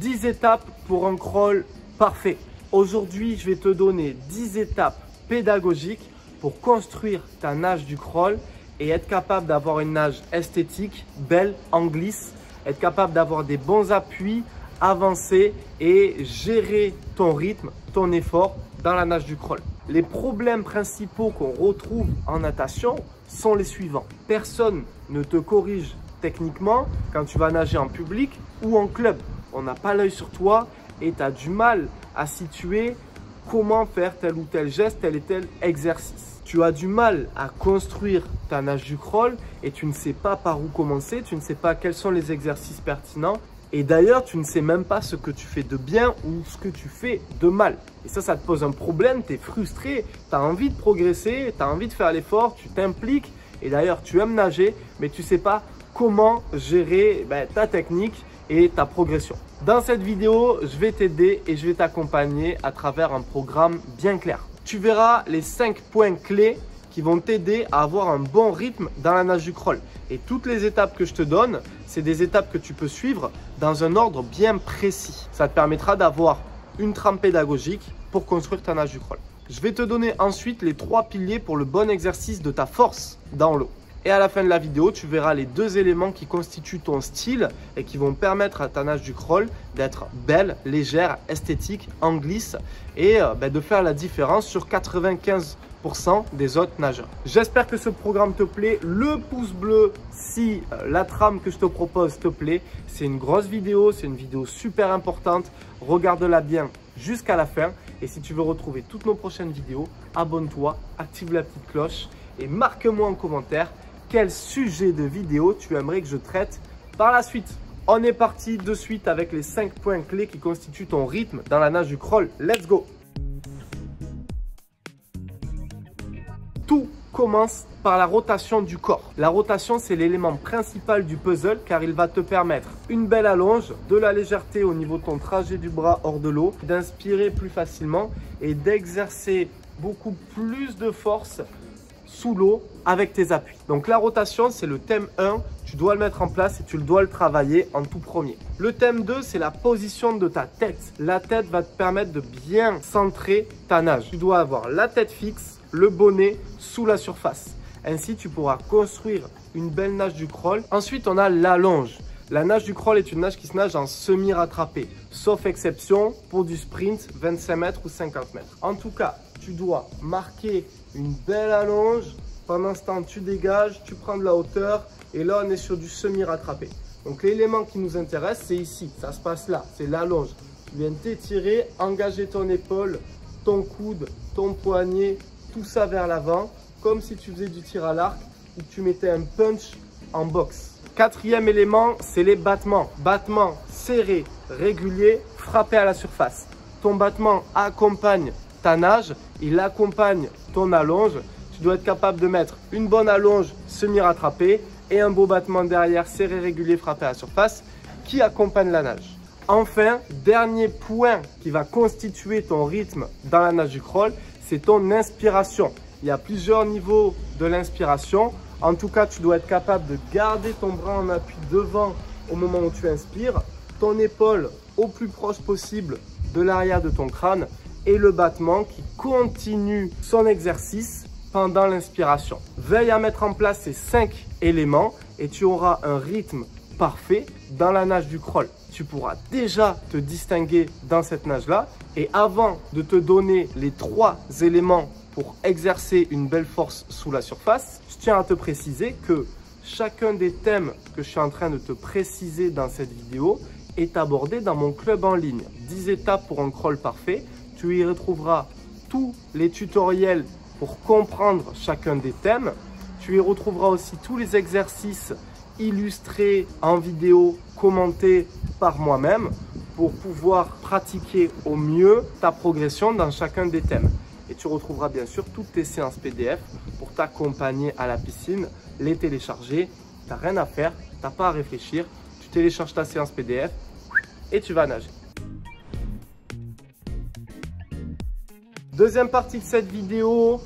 10 étapes pour un crawl parfait. Aujourd'hui, je vais te donner 10 étapes pédagogiques pour construire ta nage du crawl et être capable d'avoir une nage esthétique, belle, en glisse, être capable d'avoir des bons appuis, avancer et gérer ton rythme, ton effort dans la nage du crawl. Les problèmes principaux qu'on retrouve en natation sont les suivants. Personne ne te corrige techniquement quand tu vas nager en public ou en club. On n'a pas l'œil sur toi et tu as du mal à situer comment faire tel ou tel geste, tel et tel exercice. Tu as du mal à construire ta nage du crawl et tu ne sais pas par où commencer, tu ne sais pas quels sont les exercices pertinents. Et d'ailleurs, tu ne sais même pas ce que tu fais de bien ou ce que tu fais de mal. Et ça te pose un problème, tu es frustré, tu as envie de progresser, tu as envie de faire l'effort, tu t'impliques. Et d'ailleurs, tu aimes nager, mais tu ne sais pas comment gérer ta technique et ta progression. Dans cette vidéo, je vais t'aider et je vais t'accompagner à travers un programme bien clair. Tu verras les 5 points clés qui vont t'aider à avoir un bon rythme dans la nage du crawl. Et toutes les étapes que je te donne, c'est des étapes que tu peux suivre dans un ordre bien précis. Ça te permettra d'avoir une trame pédagogique pour construire ta nage du crawl. Je vais te donner ensuite les 3 piliers pour le bon exercice de ta force dans l'eau. Et à la fin de la vidéo, tu verras les 2 éléments qui constituent ton style et qui vont permettre à ta nage du crawl d'être belle, légère, esthétique, en glisse et de faire la différence sur 95% des autres nageurs. J'espère que ce programme te plaît. Le pouce bleu si la trame que je te propose te plaît. C'est une grosse vidéo, c'est une vidéo super importante. Regarde-la bien jusqu'à la fin. Et si tu veux retrouver toutes nos prochaines vidéos, abonne-toi, active la petite cloche et marque-moi en commentaire quel sujet de vidéo tu aimerais que je traite par la suite. On est parti de suite avec les 5 points clés qui constituent ton rythme dans la nage du crawl. Let's go! Tout commence par la rotation du corps. La rotation, c'est l'élément principal du puzzle car il va te permettre une belle allonge, de la légèreté au niveau de ton trajet du bras hors de l'eau, d'inspirer plus facilement et d'exercer beaucoup plus de force sous l'eau avec tes appuis. Donc la rotation, c'est le thème 1. Tu dois le mettre en place et tu le dois le travailler en tout premier. Le thème 2, c'est la position de ta tête. La tête va te permettre de bien centrer ta nage. Tu dois avoir la tête fixe, le bonnet sous la surface. Ainsi, tu pourras construire une belle nage du crawl. Ensuite, on a l'allonge. La nage du crawl est une nage qui se nage en semi-rattrapé, sauf exception pour du sprint 25 mètres ou 50 mètres. En tout cas, tu dois marquer une belle allonge. Pendant ce temps, tu dégages, tu prends de la hauteur et là, on est sur du semi-rattrapé. Donc, l'élément qui nous intéresse, c'est ici. Ça se passe là, c'est l'allonge. Tu viens t'étirer, engager ton épaule, ton coude, ton poignet, tout ça vers l'avant, comme si tu faisais du tir à l'arc ou que tu mettais un punch en boxe. 4e élément, c'est les battements. Battements serrés, réguliers, frappés à la surface. Ton battement accompagne ta nage, il accompagne ton allonge. Tu dois être capable de mettre une bonne allonge semi-rattrapée et un beau battement derrière, serré, régulier, frappé à la surface qui accompagne la nage. Enfin, dernier point qui va constituer ton rythme dans la nage du crawl, c'est ton inspiration. Il y a plusieurs niveaux de l'inspiration. En tout cas, tu dois être capable de garder ton bras en appui devant au moment où tu inspires, ton épaule au plus proche possible de l'arrière de ton crâne et le battement qui continue son exercice pendant l'inspiration. Veille à mettre en place ces 5 éléments et tu auras un rythme parfait dans la nage du crawl. Tu pourras déjà te distinguer dans cette nage-là. Et avant de te donner les 3 éléments pour exercer une belle force sous la surface, je tiens à te préciser que chacun des thèmes que je suis en train de te préciser dans cette vidéo est abordé dans mon club en ligne. 10 étapes pour un crawl parfait. Tu y retrouveras tous les tutoriels pour comprendre chacun des thèmes. Tu y retrouveras aussi tous les exercices illustrés en vidéo, commentés par moi-même pour pouvoir pratiquer au mieux ta progression dans chacun des thèmes. Et tu retrouveras bien sûr toutes tes séances PDF pour t'accompagner à la piscine, les télécharger. Tu n'as rien à faire, tu n'as pas à réfléchir. Tu télécharges ta séance PDF et tu vas nager. Deuxième partie de cette vidéo,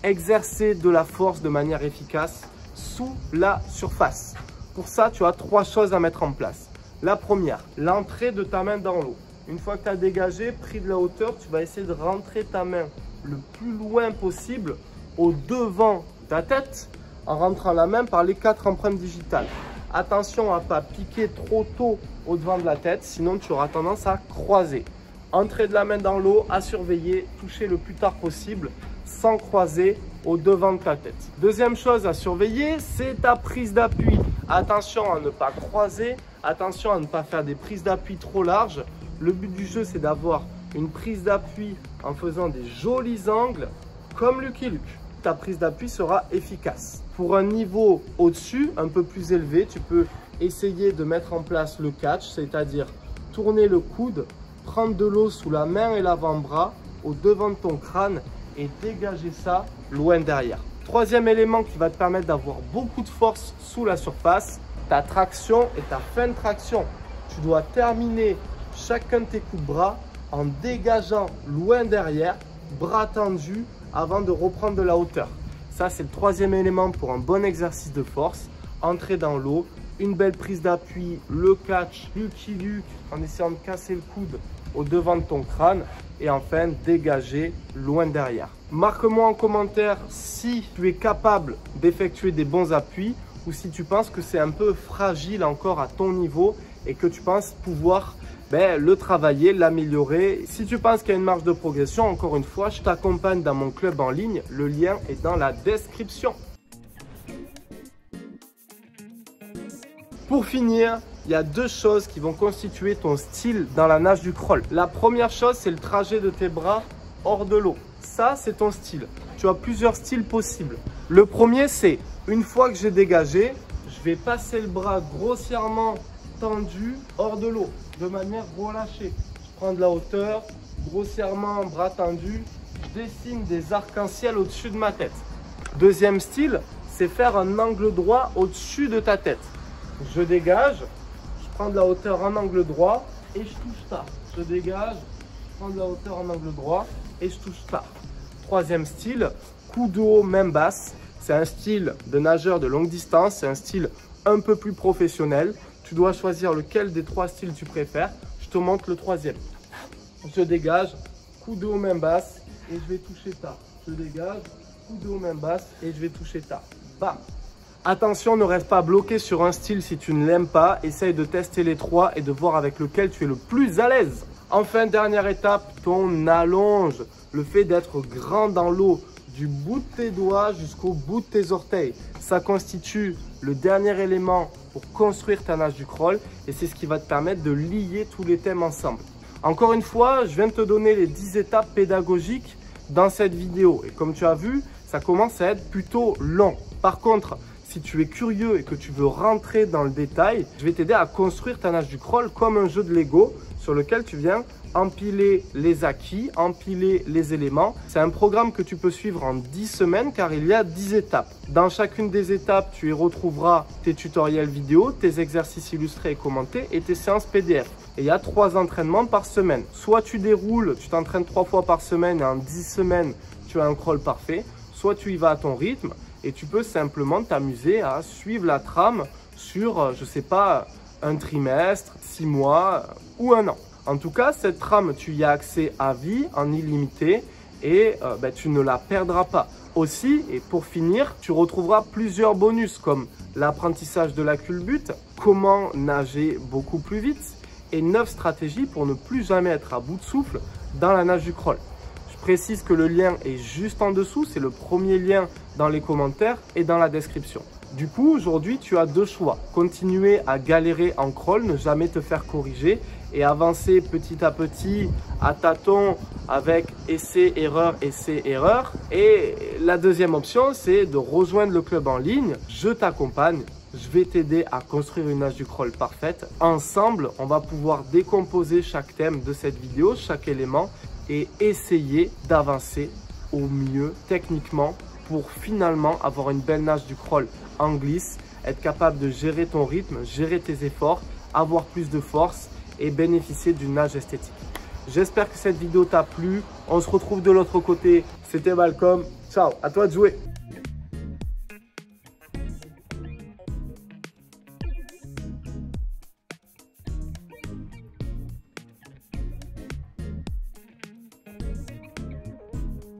exercer de la force de manière efficace sous la surface. Pour ça, tu as 3 choses à mettre en place. La première, l'entrée de ta main dans l'eau. Une fois que tu as dégagé, pris de la hauteur, tu vas essayer de rentrer ta main le plus loin possible au devant de ta tête en rentrant la main par les 4 empreintes digitales. Attention à ne pas piquer trop tôt au devant de la tête, sinon tu auras tendance à croiser. Entrée de la main dans l'eau, à surveiller, toucher le plus tard possible sans croiser au devant de ta tête. Deuxième chose à surveiller, c'est ta prise d'appui. Attention à ne pas croiser, attention à ne pas faire des prises d'appui trop larges. Le but du jeu, c'est d'avoir une prise d'appui en faisant des jolis angles comme Lucky Luke. Ta prise d'appui sera efficace. Pour un niveau au-dessus, un peu plus élevé, tu peux essayer de mettre en place le catch, c'est-à-dire tourner le coude, prendre de l'eau sous la main et l'avant-bras au devant de ton crâne et dégager ça loin derrière. Troisième élément qui va te permettre d'avoir beaucoup de force sous la surface, ta traction et ta fin de traction. Tu dois terminer chacun de tes coups de bras en dégageant loin derrière, bras tendus avant de reprendre de la hauteur. Ça, c'est le troisième élément pour un bon exercice de force. Entrer dans l'eau, une belle prise d'appui, le catch, Lucky Luke en essayant de casser le coude au devant de ton crâne et enfin dégager loin derrière. Marque-moi en commentaire si tu es capable d'effectuer des bons appuis ou si tu penses que c'est un peu fragile encore à ton niveau et que tu penses pouvoir le travailler, l'améliorer. Si tu penses qu'il y a une marge de progression, encore une fois, je t'accompagne dans mon club en ligne. Le lien est dans la description. Pour finir, il y a 2 choses qui vont constituer ton style dans la nage du crawl. La première chose, c'est le trajet de tes bras hors de l'eau. Ça, c'est ton style. Tu as plusieurs styles possibles. Le premier, c'est une fois que j'ai dégagé, je vais passer le bras grossièrement tendu hors de l'eau, de manière relâchée. Je prends de la hauteur, grossièrement, bras tendu, je dessine des arcs-en-ciel au-dessus de ma tête. Deuxième style, c'est faire un angle droit au-dessus de ta tête. Je dégage, je prends de la hauteur en angle droit et je touche tard. Je dégage, je prends de la hauteur en angle droit et je touche tard. Troisième style, coup de haut, main basse. C'est un style de nageur de longue distance, c'est un style un peu plus professionnel. Tu dois choisir lequel des 3 styles tu préfères. Je te montre le troisième. Je dégage, coup de haut, main basse et je vais toucher tard. Je dégage, coup de haut, main basse et je vais toucher tard. Bam! Attention, ne reste pas bloqué sur un style si tu ne l'aimes pas. Essaye de tester les 3 et de voir avec lequel tu es le plus à l'aise. Enfin, dernière étape, ton allonge. Le fait d'être grand dans l'eau du bout de tes doigts jusqu'au bout de tes orteils. Ça constitue le dernier élément pour construire ta nage du crawl et c'est ce qui va te permettre de lier tous les thèmes ensemble. Encore une fois, je viens de te donner les 10 étapes pédagogiques dans cette vidéo et comme tu as vu, ça commence à être plutôt long. Par contre, si tu es curieux et que tu veux rentrer dans le détail, je vais t'aider à construire ta nage du crawl comme un jeu de Lego sur lequel tu viens empiler les acquis, empiler les éléments. C'est un programme que tu peux suivre en 10 semaines car il y a 10 étapes. Dans chacune des étapes, tu y retrouveras tes tutoriels vidéo, tes exercices illustrés et commentés et tes séances PDF. Et il y a 3 entraînements par semaine. Soit tu déroules, tu t'entraînes 3 fois par semaine et en 10 semaines, tu as un crawl parfait. Soit tu y vas à ton rythme et tu peux simplement t'amuser à suivre la trame sur, je sais pas, un trimestre, 6 mois ou un an. En tout cas, cette trame, tu y as accès à vie, en illimité et tu ne la perdras pas. Aussi, et pour finir, tu retrouveras plusieurs bonus comme l'apprentissage de la culbute, comment nager beaucoup plus vite et 9 stratégies pour ne plus jamais être à bout de souffle dans la nage du crawl. Je précise que le lien est juste en dessous, c'est le premier lien dans les commentaires et dans la description. Du coup, aujourd'hui, tu as 2 choix. Continuer à galérer en crawl, ne jamais te faire corriger et avancer petit à petit à tâtons avec essai, erreur, essai, erreur. Et la deuxième option, c'est de rejoindre le club en ligne. Je t'accompagne, je vais t'aider à construire une nage du crawl parfaite. Ensemble, on va pouvoir décomposer chaque thème de cette vidéo, chaque élément et essayer d'avancer au mieux techniquement pour finalement avoir une belle nage du crawl en glisse, être capable de gérer ton rythme, gérer tes efforts, avoir plus de force et bénéficier d'une nage esthétique. J'espère que cette vidéo t'a plu. On se retrouve de l'autre côté. C'était Malcolm. Ciao, à toi de jouer.